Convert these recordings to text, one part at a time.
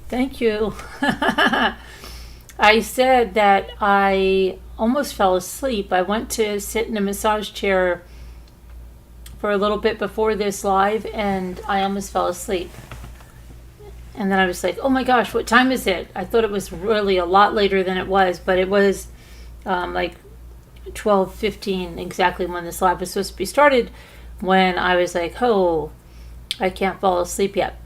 Thank you. I said that I almost fell asleep. I went to sit in a massage chair for a little bit before this live and I almost fell asleep. And then I was like, oh my gosh, what time is it? I thought it was really a lot later than it was, but it was like 12:15 exactly when this live was supposed to be started, when I was like, oh, I can't fall asleep yet.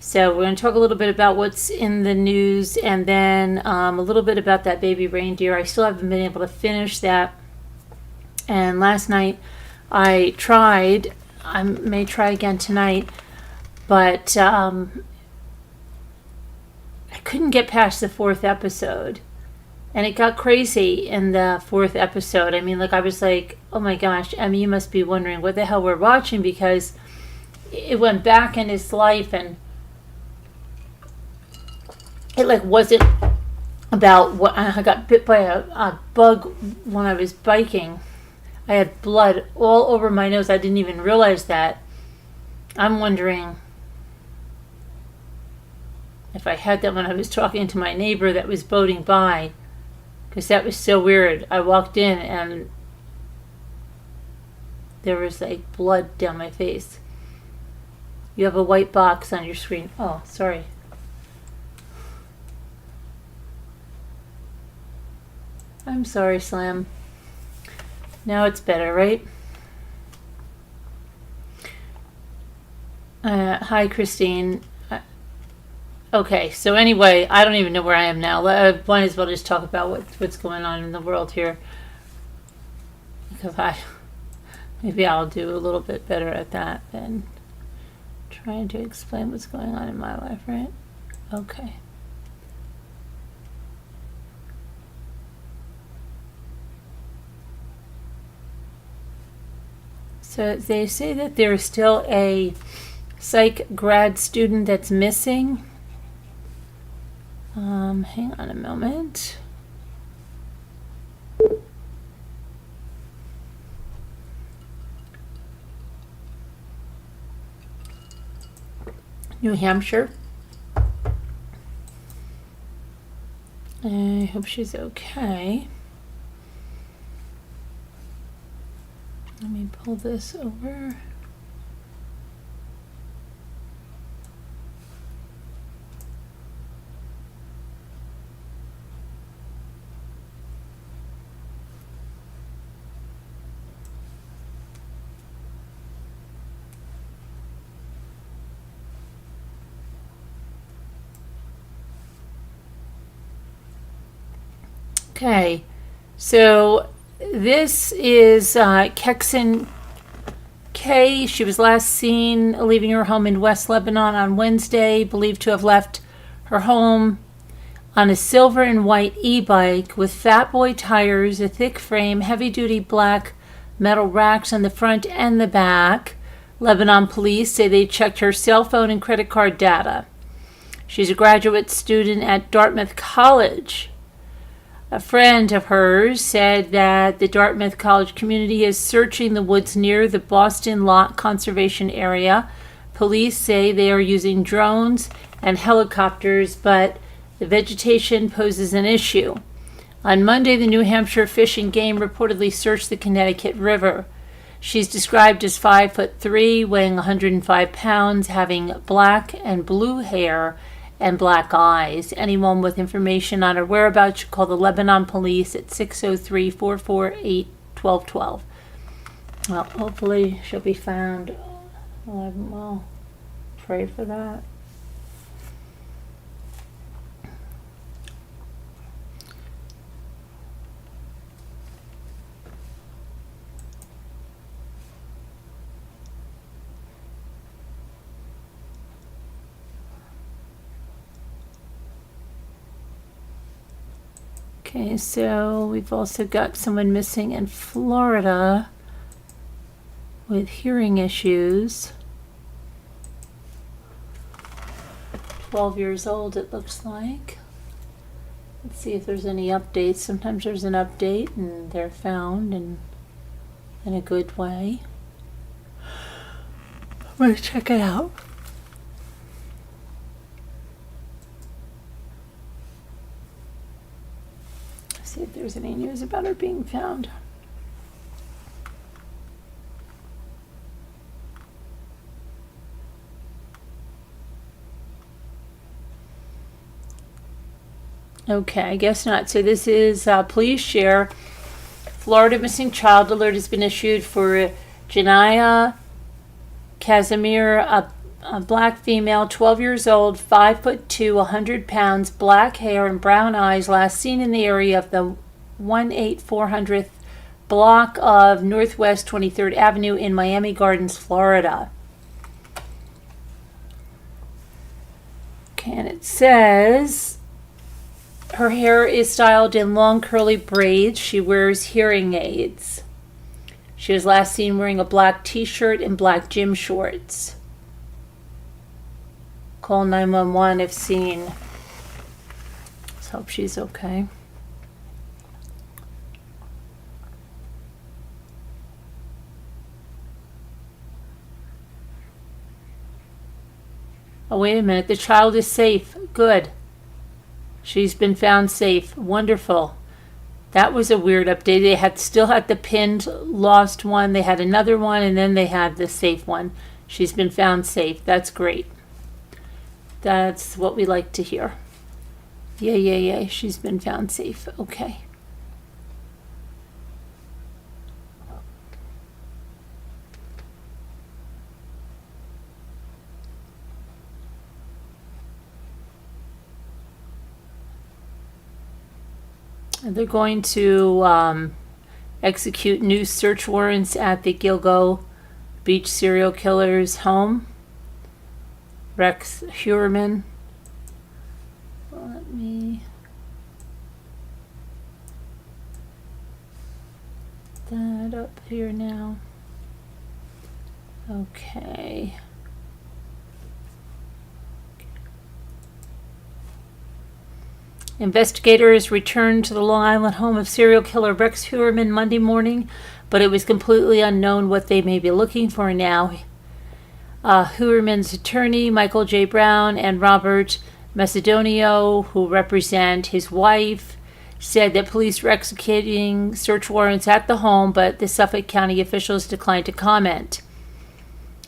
So we're going to talk a little bit about what's in the news, and then a little bit about that Baby Reindeer. I still haven't been able to finish that. And last night I tried. I may try again tonight, but I couldn't get past the 4th episode. And it got crazy in the 4th episode. I mean, like, I was like, oh my gosh, Emmy, you must be wondering what the hell we're watching, because it went back in his life, and it like wasn't about what I got bit by a bug when I was biking. I had blood all over my nose. I didn't even realize that. I'm wondering if I had that when I was talking to my neighbor that was boating by, because that was so weird. I walked in and there was like blood down my face. You have a white box on your screen. Oh, sorry. I'm sorry, Slam. Now it's better, right? Hi, Christine. Okay, so anyway, I don't even know where I am now. I might as well just talk about what's going on in the world here, because maybe I'll do a little bit better at that than trying to explain what's going on in my life, right? Okay. So they say that there's still a psych grad student that's missing. Hang on a moment. New Hampshire. I hope she's okay. Let me pull this over. Okay, so this is Kexon K. She was last seen leaving her home in West Lebanon on Wednesday, believed to have left her home on a silver and white e-bike with fat boy tires, a thick frame, heavy-duty black metal racks on the front and the back. Lebanon police say they checked her cell phone and credit card data. She's a graduate student at Dartmouth College. A friend of hers said that the Dartmouth College community is searching the woods near the Boston Loch Conservation Area. Police say they are using drones and helicopters, but the vegetation poses an issue. On Monday, the New Hampshire Fish and Game reportedly searched the Connecticut River. She's described as 5'3", weighing 105 pounds, having black and blue hair and black eyes. Anyone with information on her whereabouts should call the Lebanon police at 603-448-1212. Well, hopefully she'll be found. Well, pray for that. Okay, so we've also got someone missing in Florida with hearing issues. 12 years old, it looks like. Let's see if there's any updates. Sometimes there's an update and they're found in a good way. I'm going to check it out. see if there's any news about her being found. Okay, I guess not. So this is police share. Florida missing child alert has been issued for Janaya Casimir, a black female, 12 years old, 5'2", 100 pounds, black hair and brown eyes, last seen in the area of the 18400th block of Northwest 23rd Avenue in Miami Gardens, Florida. Okay, and it says her hair is styled in long curly braids. She wears hearing aids. She was last seen wearing a black t-shirt and black gym shorts. Call 911 if seen. Let's hope she's okay. Oh, wait a minute. The child is safe. Good. She's been found safe. Wonderful. That was a weird update. They still had the pinned lost one. They had another one, and then they had the safe one. She's been found safe. That's great. That's what we like to hear. Yay. She's been found safe. Okay. They're going to execute new search warrants at the Gilgo Beach serial killer's home. Rex Heuermann. Let me that up here now. Okay. Investigators returned to the Long Island home of serial killer Rex Heuermann Monday morning, but it was completely unknown what they may be looking for now. Heuermann's attorney, Michael J. Brown, and Robert Macedonio, who represent his wife, said that police were executing search warrants at the home, but the Suffolk County officials declined to comment.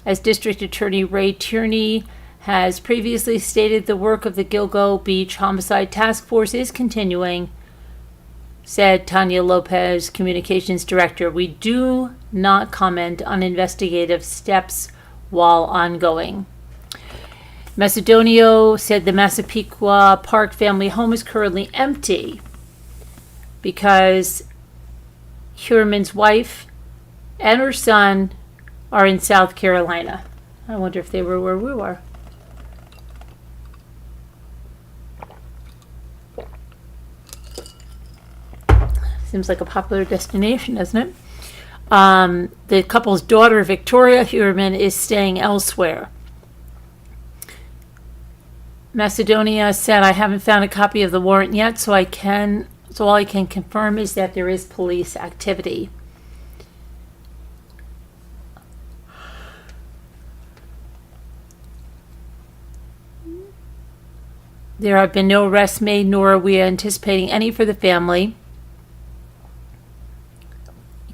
As District Attorney Ray Tierney has previously stated, the work of the Gilgo Beach Homicide Task Force is continuing, said Tanya Lopez, Communications Director. We do not comment on investigative steps while ongoing. Macedonio said the Massapequa Park family home is currently empty because Heuermann's wife and her son are in South Carolina. I wonder if they were where we were. Seems like a popular destination, doesn't it? The couple's daughter, Victoria Heuermann, is staying elsewhere. Macedonia said, I haven't found a copy of the warrant yet, so all I can confirm is that there is police activity. There have been no arrests made, nor are we anticipating any for the family.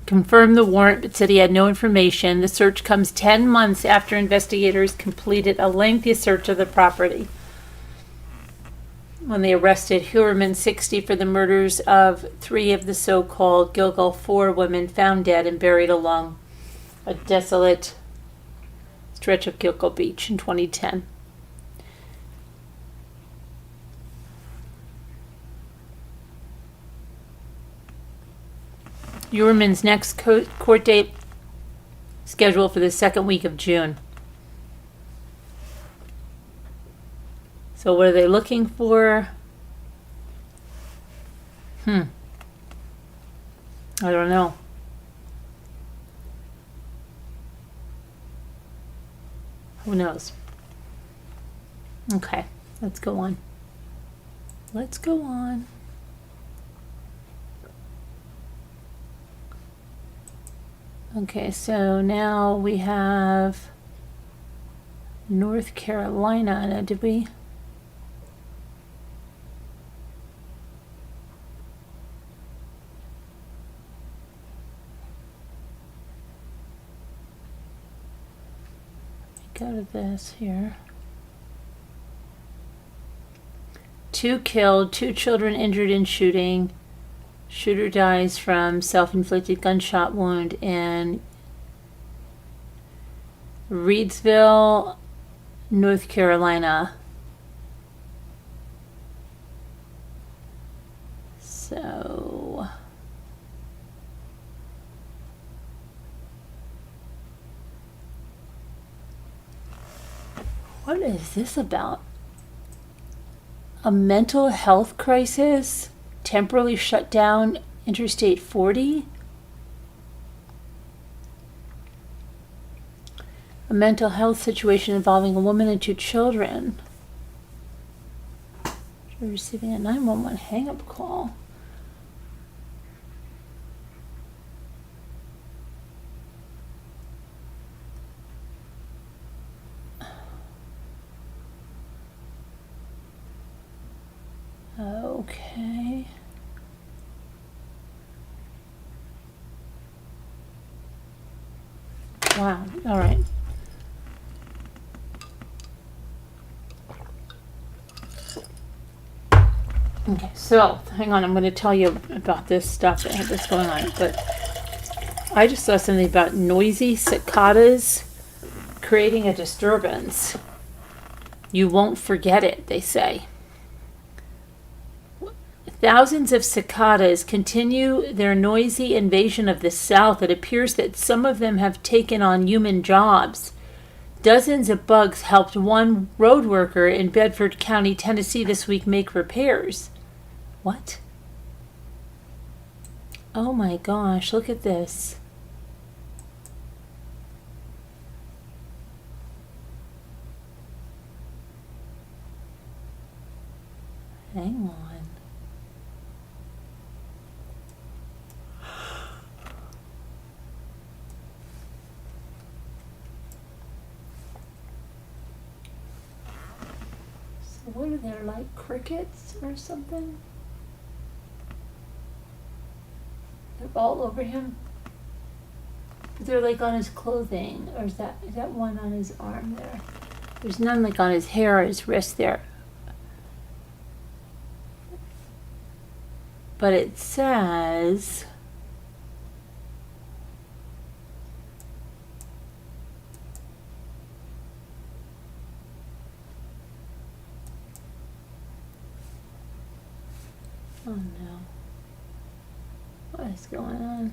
Confirmed the warrant, but said he had no information. The search comes 10 months after investigators completed a lengthy search of the property when they arrested Heuermann, 60, for the murders of 3 of the so-called Gilgo 4 women found dead and buried along a desolate stretch of Gilgo Beach in 2010. Heuermann's next court date scheduled for the second week of June. So what are they looking for? I don't know. Who knows? Okay, let's go on. Okay, so now we have North Carolina. Now, did we? at this here. 2 killed, 2 children injured in shooting. Shooter dies from self-inflicted gunshot wound in Reidsville, North Carolina. So what is this about? A mental health crisis temporarily shut down Interstate 40? A mental health situation involving a woman and 2 children. We're receiving a 911 hang-up call. Okay. Wow. All right. Okay, so hang on. I'm going to tell you about this stuff that's going on. But I just saw something about noisy cicadas creating a disturbance. You won't forget it, they say. Thousands of cicadas continue their noisy invasion of the South. It appears that some of them have taken on human jobs. Dozens of bugs helped one road worker in Bedford County, Tennessee this week make repairs. What? Oh my gosh, look at this. Hang on. What are they, like crickets or something? They're all over him. They're like on his clothing, or is that one on his arm there? There's none like on his hair or his wrist there. But it says oh no. What is going on?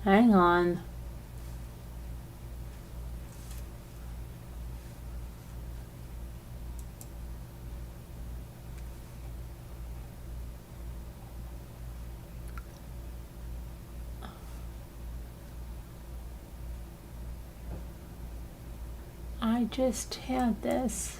Hang on. I just had this.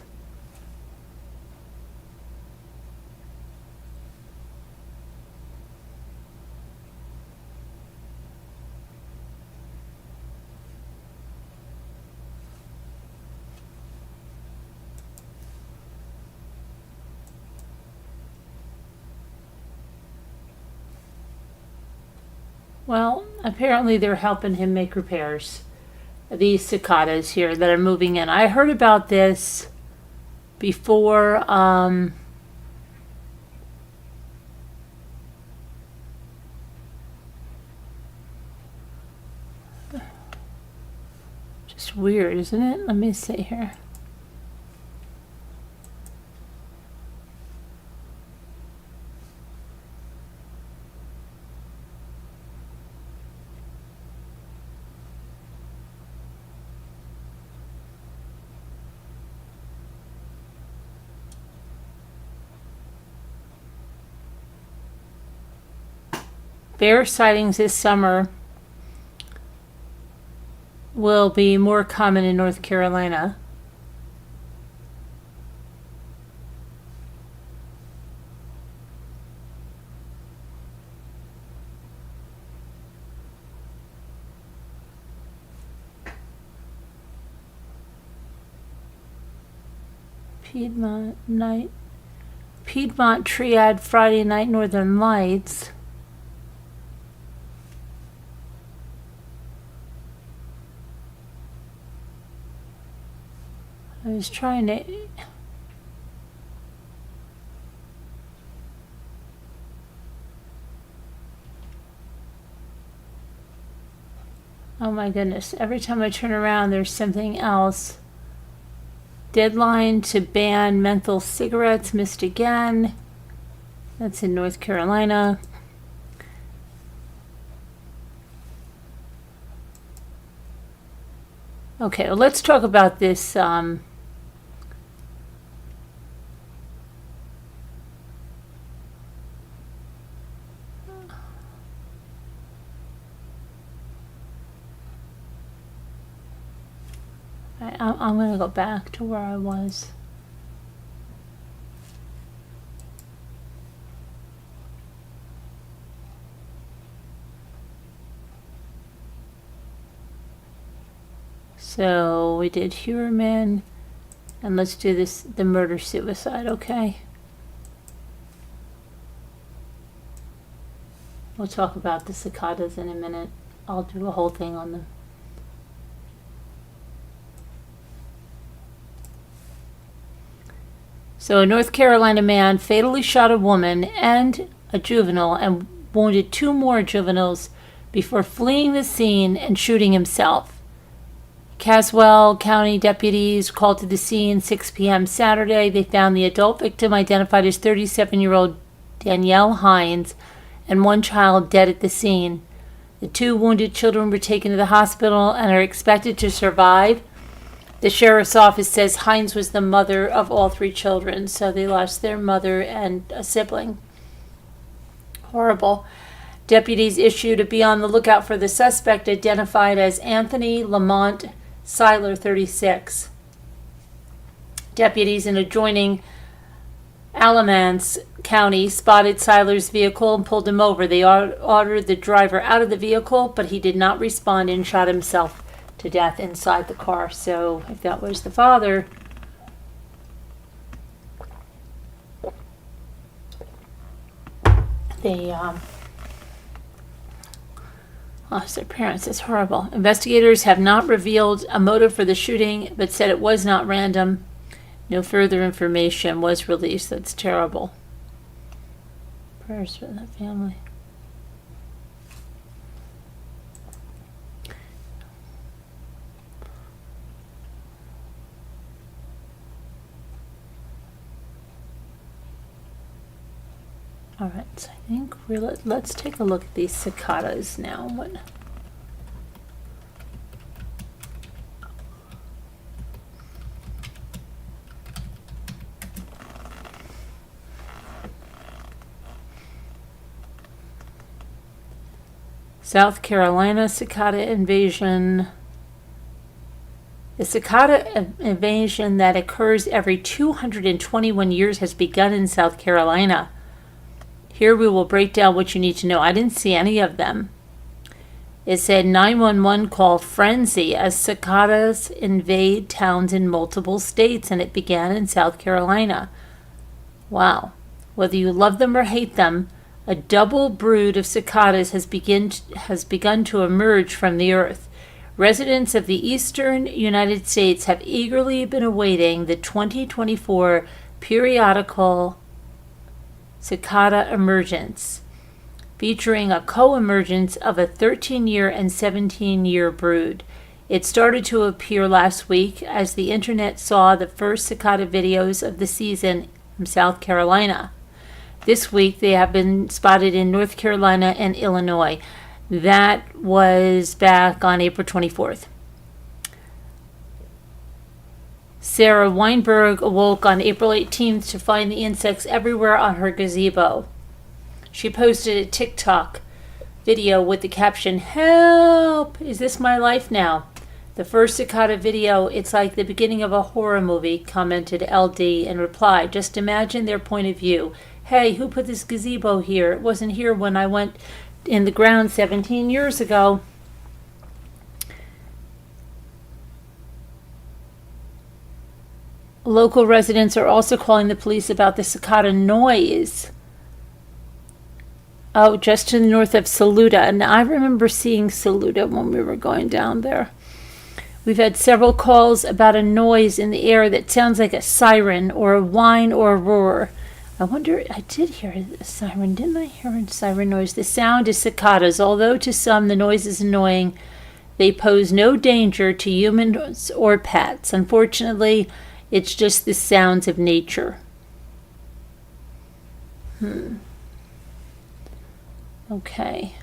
Well, apparently they're helping him make repairs. These cicadas here that are moving in. I heard about this before. Just weird, isn't it? Let me see here. Bear sightings this summer will be more common in North Carolina. Piedmont Triad Friday Night Northern Lights. I was trying to... Oh my goodness. Every time I turn around, there's something else. Deadline to ban menthol cigarettes missed again. That's in North Carolina. Okay, well, let's talk about this. I'm going to go back to where I was. So we did Huerman, and let's do this, the murder-suicide, okay? We'll talk about the cicadas in a minute. I'll do a whole thing on them. So a North Carolina man fatally shot a woman and a juvenile and wounded 2 more juveniles before fleeing the scene and shooting himself. Caswell County deputies called to the scene 6 p.m. Saturday. They found the adult victim, identified as 37-year-old Danielle Hines, and 1 child dead at the scene. The 2 wounded children were taken to the hospital and are expected to survive. The sheriff's office says Hines was the mother of all 3 children, so they lost their mother and a sibling. Horrible. Deputies issued a be on the lookout for the suspect, identified as Anthony Lamont Seiler, 36. Deputies in adjoining Alamance County spotted Seiler's vehicle and pulled him over. They ordered the driver out of the vehicle, but he did not respond and shot himself to death inside the car. So if that was the father, they lost their parents. It's horrible. Investigators have not revealed a motive for the shooting, but said it was not random. No further information was released. That's terrible. Prayers for that family. All right, so I think let's take a look at these cicadas now. South Carolina cicada invasion. The cicada invasion that occurs every 221 years has begun in South Carolina. Here we will break down what you need to know. I didn't see any of them. It said 911 call frenzy as cicadas invade towns in multiple states, and it began in South Carolina. Wow. Whether you love them or hate them, a double brood of cicadas has begun to emerge from the earth. Residents of the eastern United States have eagerly been awaiting the 2024 periodical cicada emergence, featuring a co-emergence of a 13-year and 17-year brood. It started to appear last week as the internet saw the first cicada videos of the season from South Carolina. This week they have been spotted in North Carolina and Illinois. That was back on April 24th. Sarah Weinberg awoke on April 18th to find the insects everywhere on her gazebo. She posted a TikTok video with the caption, "Help! Is this my life now?" The first cicada video, "It's like the beginning of a horror movie," commented LD in reply. "Just imagine their point of view. Hey, who put this gazebo here? It wasn't here when I went in the ground 17 years ago." Local residents are also calling the police about the cicada noise. Oh, just to the north of Saluda. And I remember seeing Saluda when we were going down there. We've had several calls about a noise in the air that sounds like a siren or a whine or a roar. I wonder, I did hear a siren, didn't I hear a siren noise? The sound is cicadas. Although to some the noise is annoying, they pose no danger to humans or pets. Unfortunately, it's just the sounds of nature. Okay.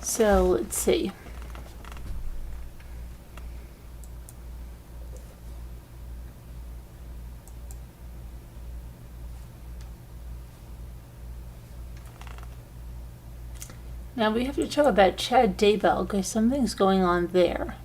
So let's see. Now we have to talk about Chad Daybell because something's going on there.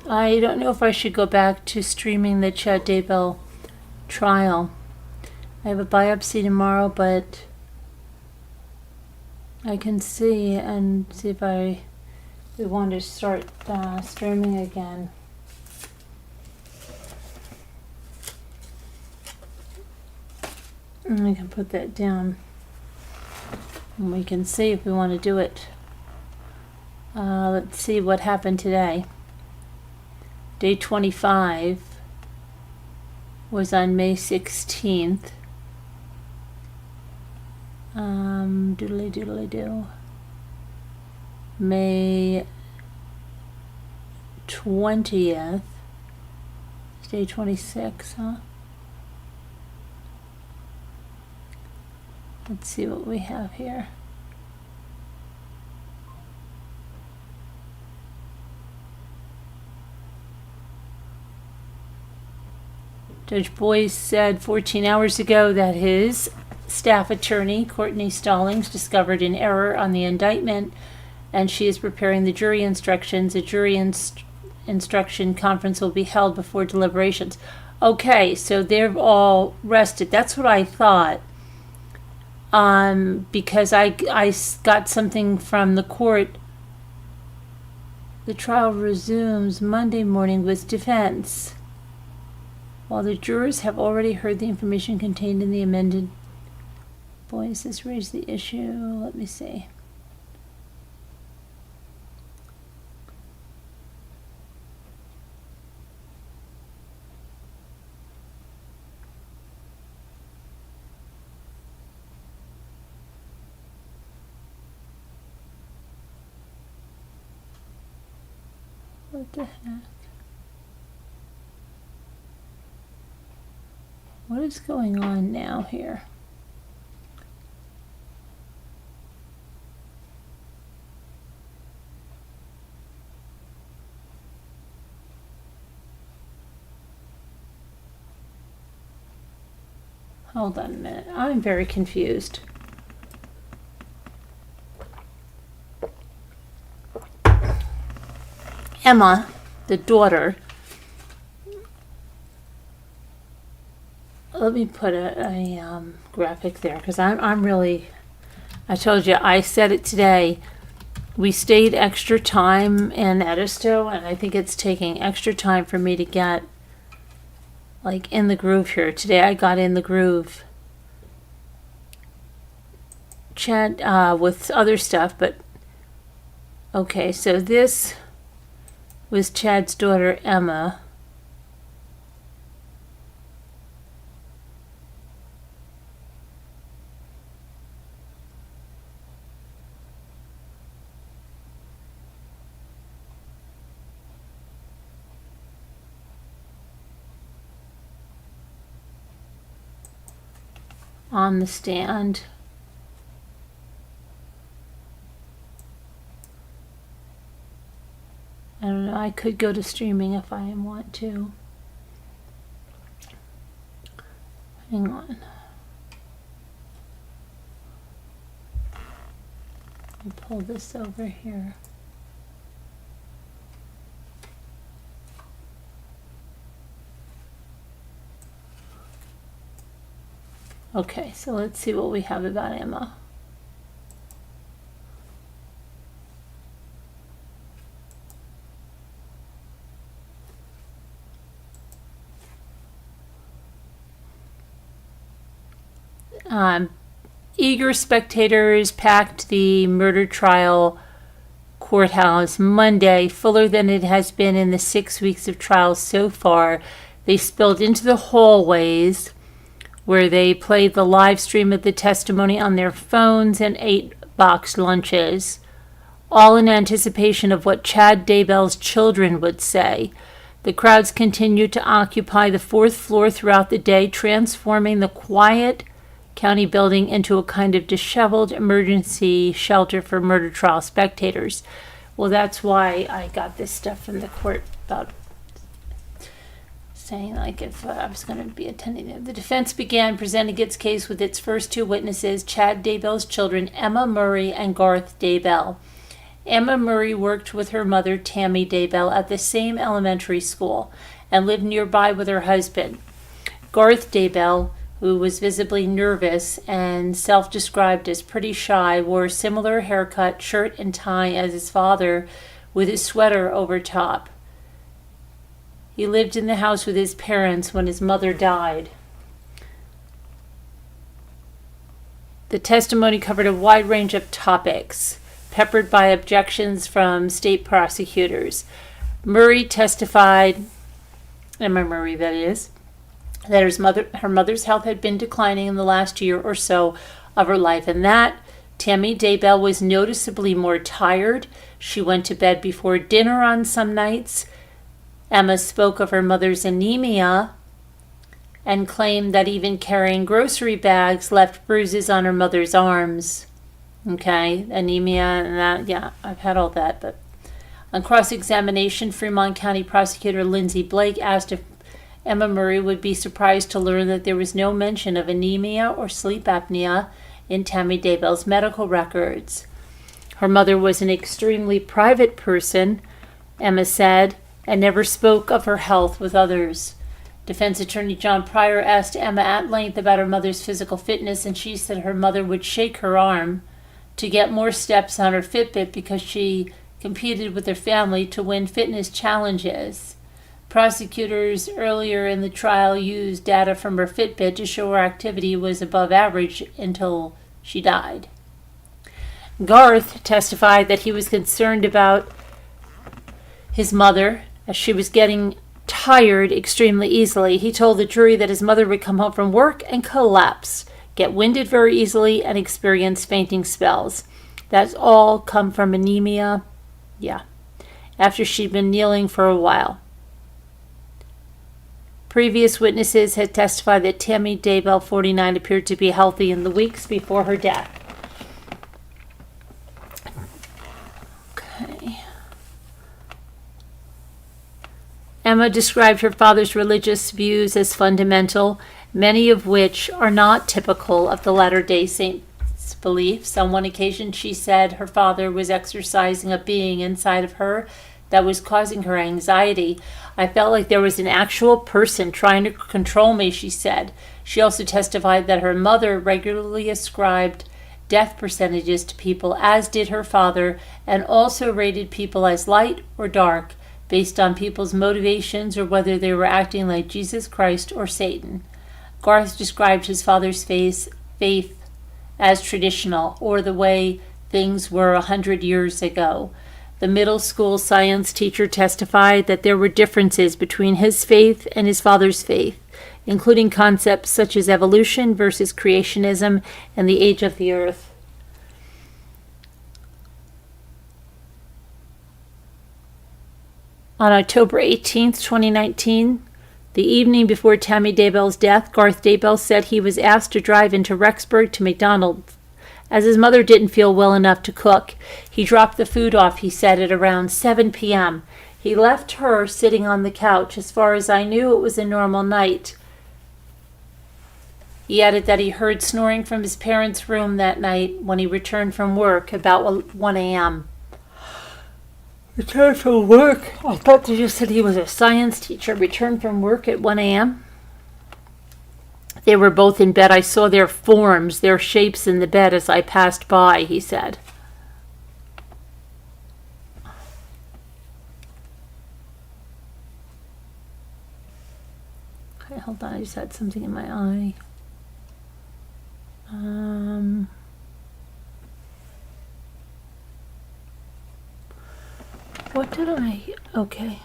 I don't know if I should go back to streaming the Chad Daybell trial. I have a biopsy tomorrow, but I can see and see if we want to start streaming again. And I can put that down. And we can see if we want to do it. Let's see what happened today. Day 25 was on May 16th. Doodly-do. May 20th. It's day 26, huh? Let's see what we have here. Judge Boyce said 14 hours ago that his staff attorney, Courtney Stallings, discovered an error on the indictment, and she is preparing the jury instructions. A jury instruction conference will be held before deliberations. Okay, so they're all rested. That's what I thought. Because I got something from the court. The trial resumes Monday morning with defense. While the jurors have already heard the information contained in the amended, Boyce has raised the issue. Let me see. What the heck? What is going on now here? Hold on a minute. I'm very confused. Emma, the daughter, let me put a graphic there because I'm really, I told you, I said it today. We stayed extra time in Edisto, and I think it's taking extra time for me to get like in the groove here. Today I got in the groove. Chat with other stuff, but okay, so this was Chad's daughter Emma. on the stand. I don't know, I could go to streaming if I want to. Hang on. Let me pull this over here. Okay, so let's see what we have about Emma. Eager spectators packed the murder trial courthouse Monday, fuller than it has been in the 6 weeks of trials so far. They spilled into the hallways where they played the live stream of the testimony on their phones and ate boxed lunches, all in anticipation of what Chad Daybell's children would say. The crowds continued to occupy the 4th floor throughout the day, transforming the quiet county building into a kind of disheveled emergency shelter for murder trial spectators. Well, that's why I got this stuff from the court about saying, like, if I was going to be attending it. The defense began presenting its case with its first 2 witnesses, Chad Daybell's children, Emma Murray and Garth Daybell. Emma Murray worked with her mother, Tammy Daybell, at the same elementary school and lived nearby with her husband. Garth Daybell, who was visibly nervous and self-described as pretty shy, wore a similar haircut, shirt, and tie as his father, with his sweater over top. He lived in the house with his parents when his mother died. The testimony covered a wide range of topics, peppered by objections from state prosecutors. Murray testified, Emma Murray that is, that her mother's health had been declining in the last year or so of her life, and that Tammy Daybell was noticeably more tired. She went to bed before dinner on some nights. Emma spoke of her mother's anemia and claimed that even carrying grocery bags left bruises on her mother's arms. Okay, anemia and that, yeah, I've had all that. But on cross-examination, Fremont County Prosecutor Lindsay Blake asked if Emma Murray would be surprised to learn that there was no mention of anemia or sleep apnea in Tammy Daybell's medical records. Her mother was an extremely private person, Emma said, and never spoke of her health with others. Defense attorney John Pryor asked Emma at length about her mother's physical fitness, and she said her mother would shake her arm to get more steps on her Fitbit because she competed with her family to win fitness challenges. Prosecutors earlier in the trial used data from her Fitbit to show her activity was above average until she died. Garth testified that he was concerned about his mother as she was getting tired extremely easily. He told the jury that his mother would come home from work and collapse, get winded very easily, and experience fainting spells. That's all come from anemia, after she'd been kneeling for a while. Previous witnesses had testified that Tammy Daybell, 49, appeared to be healthy in the weeks before her death. Okay. Emma described her father's religious views as fundamental, many of which are not typical of the Latter-day Saints' beliefs. On one occasion, she said her father was exercising a being inside of her that was causing her anxiety. I felt like there was an actual person trying to control me, she said. She also testified that her mother regularly ascribed death percentages to people, as did her father, and also rated people as light or dark based on people's motivations or whether they were acting like Jesus Christ or Satan. Garth described his father's faith as traditional, or the way things were 100 years ago. The middle school science teacher testified that there were differences between his faith and his father's faith, including concepts such as evolution versus creationism and the age of the earth. On October 18th, 2019, The evening before Tammy Daybell's death, Garth Daybell said he was asked to drive into Rexburg to McDonald's. As his mother didn't feel well enough to cook, he dropped the food off, he said, at around 7 p.m. He left her sitting on the couch. As far as I knew, it was a normal night. He added that he heard snoring from his parents' room that night when he returned from work about 1 a.m. Returned from work? I thought they just said he was a science teacher. Returned from work at 1 a.m.? They were both in bed. I saw their forms, their shapes in the bed as I passed by, he said. Okay, hold on. I just had something in my eye. What did I... Okay.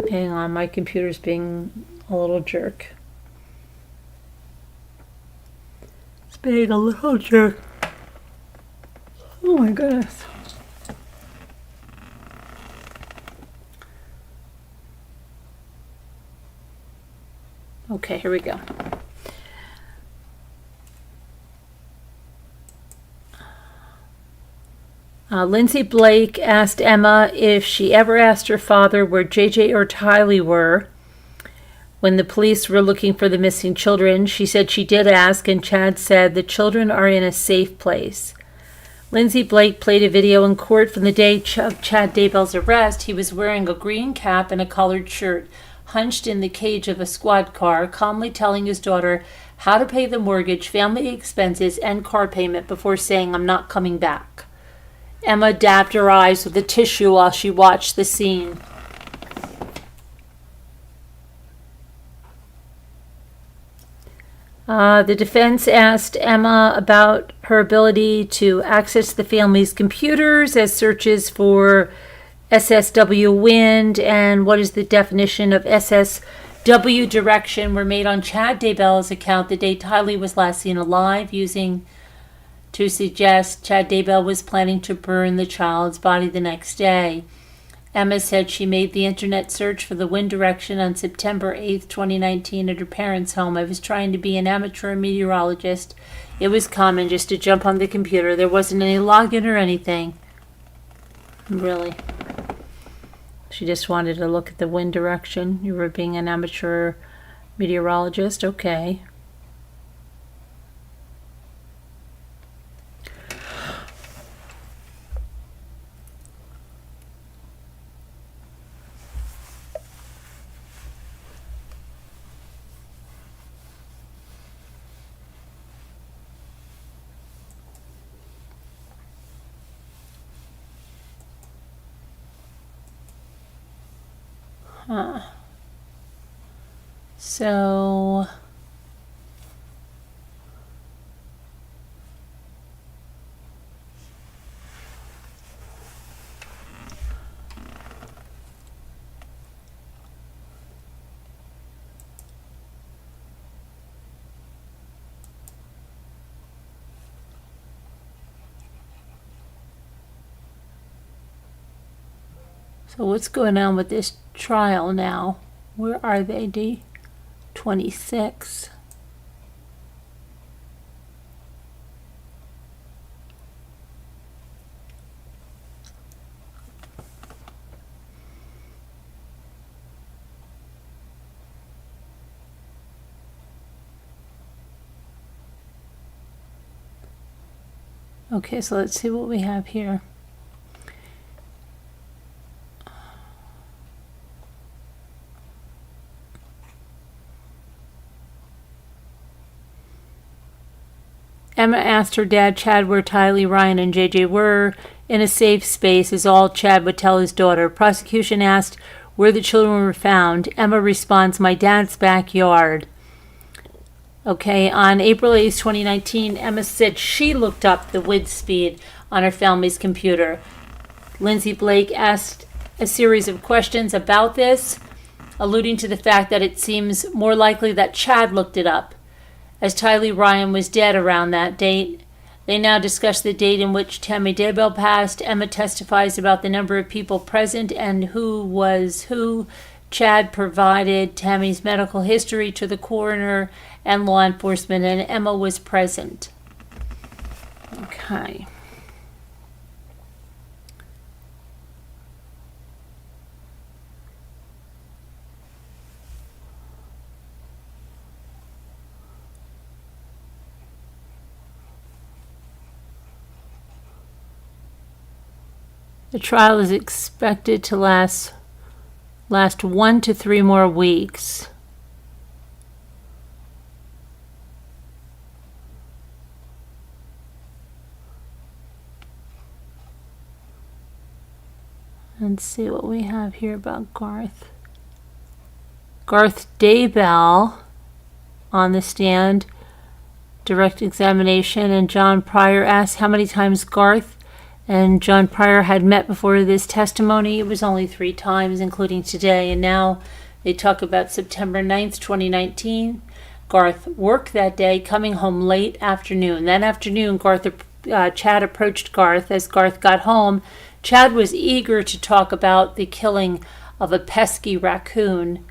Hang on, my computer's being a little jerk. It's being a little jerk. Oh my goodness. Okay, here we go. Lindsay Blake asked Emma if she ever asked her father where JJ or Tylee were when the police were looking for the missing children. She said she did ask, and Chad said the children are in a safe place. Lindsay Blake played a video in court from the day of Chad Daybell's arrest. He was wearing a green cap and a collared shirt, hunched in the cage of a squad car, calmly telling his daughter how to pay the mortgage, family expenses, and car payment before saying, "I'm not coming back." Emma dabbed her eyes with a tissue while she watched the scene. The defense asked Emma about her ability to access the family's computers as searches for SSW wind and what is the definition of SSW direction were made on Chad Daybell's account the day Tylee was last seen alive, using to suggest Chad Daybell was planning to burn the child's body the next day. Emma said she made the internet search for the wind direction on September 8th, 2019 at her parents' home. I was trying to be an amateur meteorologist. It was common just to jump on the computer. There wasn't any login or anything. Really. She just wanted to look at the wind direction. You were being an amateur meteorologist? Okay. So what's going on with this trial now? Where are they, D? 26. Okay, so let's see what we have here. Emma asked her dad, Chad, where Tylee, Ryan, and JJ were in a safe space, is all Chad would tell his daughter. Prosecution asked where the children were found. Emma responds, my dad's backyard. Okay, on April 8th, 2019, Emma said she looked up the wind speed on her family's computer. Lindsay Blake asked a series of questions about this, alluding to the fact that it seems more likely that Chad looked it up, as Tylee Ryan was dead around that date. They now discuss the date in which Tammy Daybell passed. Emma testifies about the number of people present and who was who. Chad provided Tammy's medical history to the coroner and law enforcement, and Emma was present. Okay. The trial is expected to last 1 to 3 more weeks. Let's see what we have here about Garth. Garth Daybell on the stand, direct examination, and John Pryor asked how many times Garth and John Pryor had met before this testimony. It was only 3 times, including today, and now they talk about September 9th, 2019. Garth worked that day, coming home late afternoon. That afternoon, Chad approached Garth. As Garth got home, Chad was eager to talk about the killing of a pesky raccoon.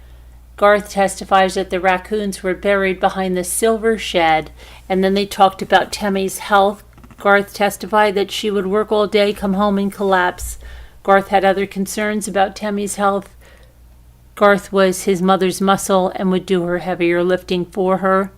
Garth testifies that the raccoons were buried behind the silver shed, and then they talked about Tammy's health. Garth testified that she would work all day, come home, and collapse. Garth had other concerns about Tammy's health. Garth was his mother's muscle and would do her heavier lifting for her.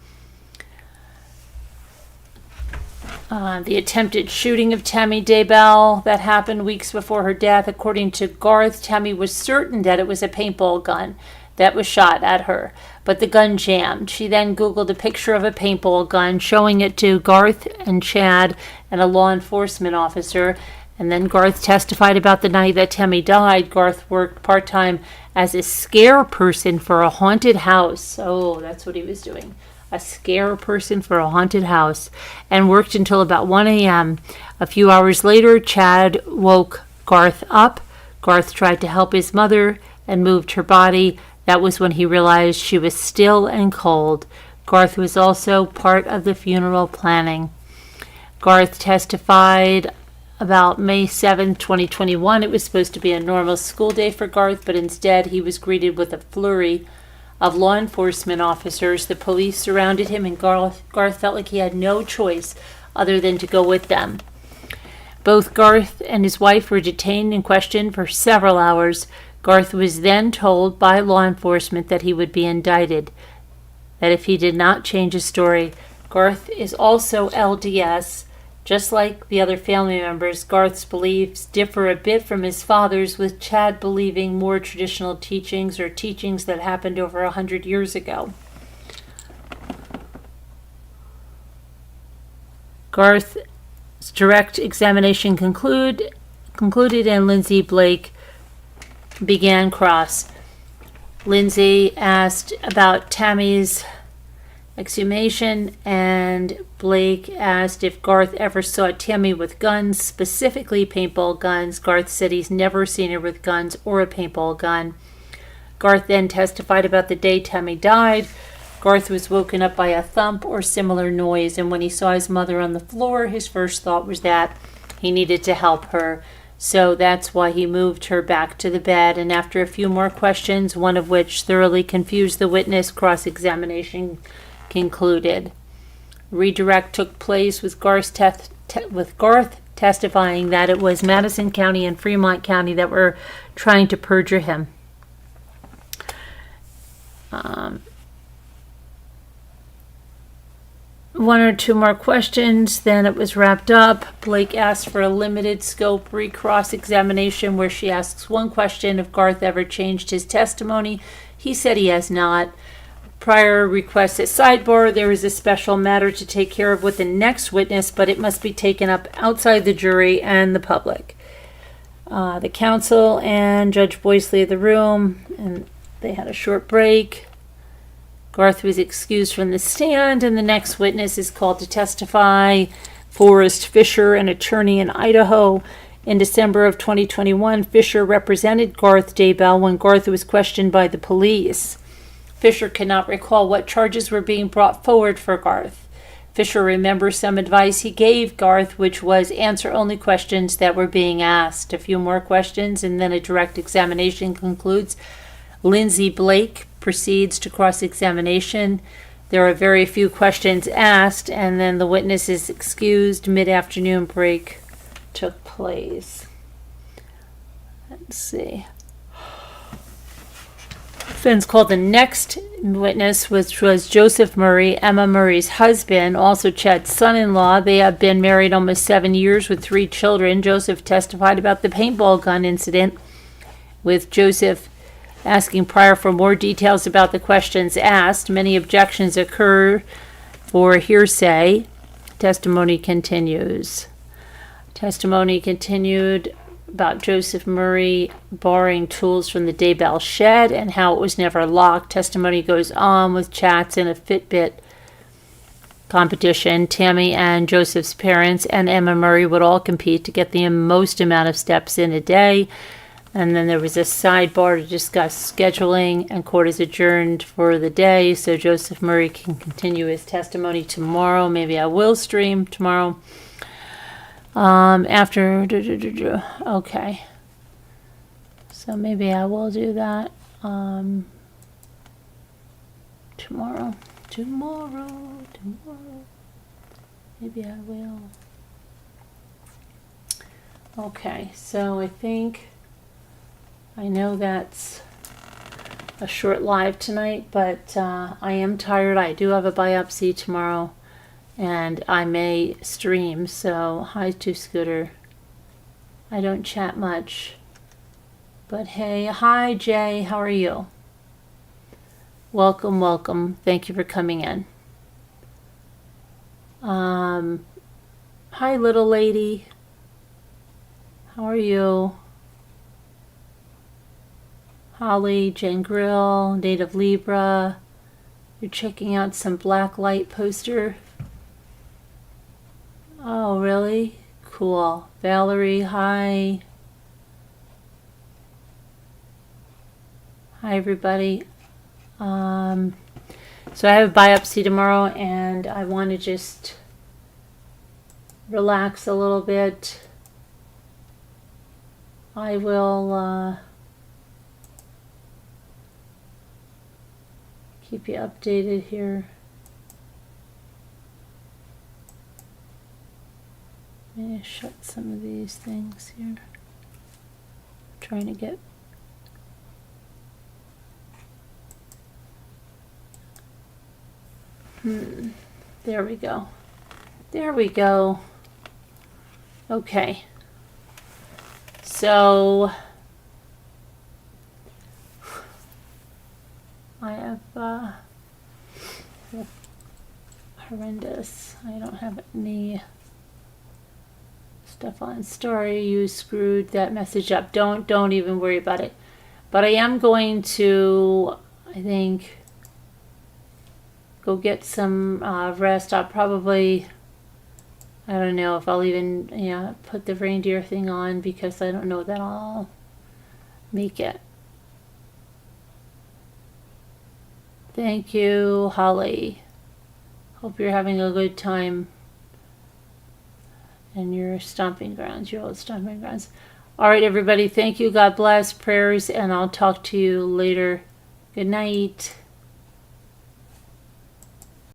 The attempted shooting of Tammy Daybell that happened weeks before her death. According to Garth, Tammy was certain that it was a paintball gun that was shot at her, but the gun jammed. She then Googled a picture of a paintball gun, showing it to Garth and Chad and a law enforcement officer. And then Garth testified about the night that Tammy died. Garth worked part-time as a scare person for a haunted house. Oh, that's what he was doing. A scare person for a haunted house. And worked until about 1 a.m. A few hours later, Chad woke Garth up. Garth tried to help his mother and moved her body. That was when he realized she was still and cold. Garth was also part of the funeral planning. Garth testified about May 7, 2021. It was supposed to be a normal school day for Garth, but instead he was greeted with a flurry of law enforcement officers. The police surrounded him, and Garth felt like he had no choice other than to go with them. Both Garth and his wife were detained and questioned for several hours. Garth was then told by law enforcement that he would be indicted, that if he did not change his story. Garth is also LDS. Just like the other family members, Garth's beliefs differ a bit from his father's, with Chad believing more traditional teachings or teachings that happened over 100 years ago. Garth's direct examination concluded, and Lindsay Blake began cross. Lindsay asked about Tammy's exhumation, and Blake asked if Garth ever saw Tammy with guns, specifically paintball guns. Garth said he's never seen her with guns or a paintball gun. Garth then testified about the day Tammy died. Garth was woken up by a thump or similar noise, and when he saw his mother on the floor, his first thought was that he needed to help her. So that's why he moved her back to the bed, and after a few more questions, one of which thoroughly confused the witness, cross-examination concluded. Redirect took place with Garth testifying that it was Madison County and Fremont County that were trying to perjure him. One or two more questions, then it was wrapped up. Blake asked for a limited scope recross examination where she asks one question: if Garth ever changed his testimony. He said he has not. Prior requests at sidebar: there is a special matter to take care of with the next witness, but it must be taken up outside the jury and the public. The counsel and Judge Boyce leave the room, and they had a short break. Garth was excused from the stand, and the next witness is called to testify. Forrest Fisher, an attorney in Idaho. In December of 2021, Fisher represented Garth Daybell when Garth was questioned by the police. Fisher cannot recall what charges were being brought forward for Garth. Fisher remembers some advice he gave Garth, which was answer only questions that were being asked. A few more questions and then a direct examination concludes. Lindsay Blake proceeds to cross-examination. There are very few questions asked, and then the witness is excused. Mid-afternoon break took place. Let's see. Defense called the next witness, which was Joseph Murray, Emma Murray's husband, also Chad's son-in-law. They have been married almost 7 years with 3 children. Joseph testified about the paintball gun incident, with Joseph asking prior for more details about the questions asked. Many objections occur for hearsay. Testimony continues. Testimony continued about Joseph Murray borrowing tools from the Daybell shed and how it was never locked. Testimony goes on with chats in a Fitbit competition. Tammy and Joseph's parents and Emma Murray would all compete to get the most amount of steps in a day. And then there was a sidebar to discuss scheduling, and court is adjourned for the day so Joseph Murray can continue his testimony tomorrow. Maybe I will stream tomorrow. Okay. So maybe I will do that tomorrow. Maybe I will. Okay, so I know that's a short live tonight, but I am tired. I do have a biopsy tomorrow, and I may stream, so hi to Scooter. I don't chat much, but hey, hi Jay, how are you? Welcome. Thank you for coming in. Hi little lady. How are you? Holly, Jane Grill, Native Libra. You're checking out some black light poster. Oh, really? Cool. Valerie, hi. Hi, everybody. So I have a biopsy tomorrow, and I want to just relax a little bit. I will keep you updated here. Let me shut some of these things here. Trying to get there we go. Okay. So I have horrendous. I don't have any stuff on story. You screwed that message up. Don't even worry about it. But I am going to, I think, go get some rest. I'll probably, I don't know if I'll even put the reindeer thing on, because I don't know that I'll make it. Thank you, Holly. Hope you're having a good time in your stomping grounds, your old stomping grounds. All right, everybody. Thank you. God bless. Prayers, and I'll talk to you later. Good night.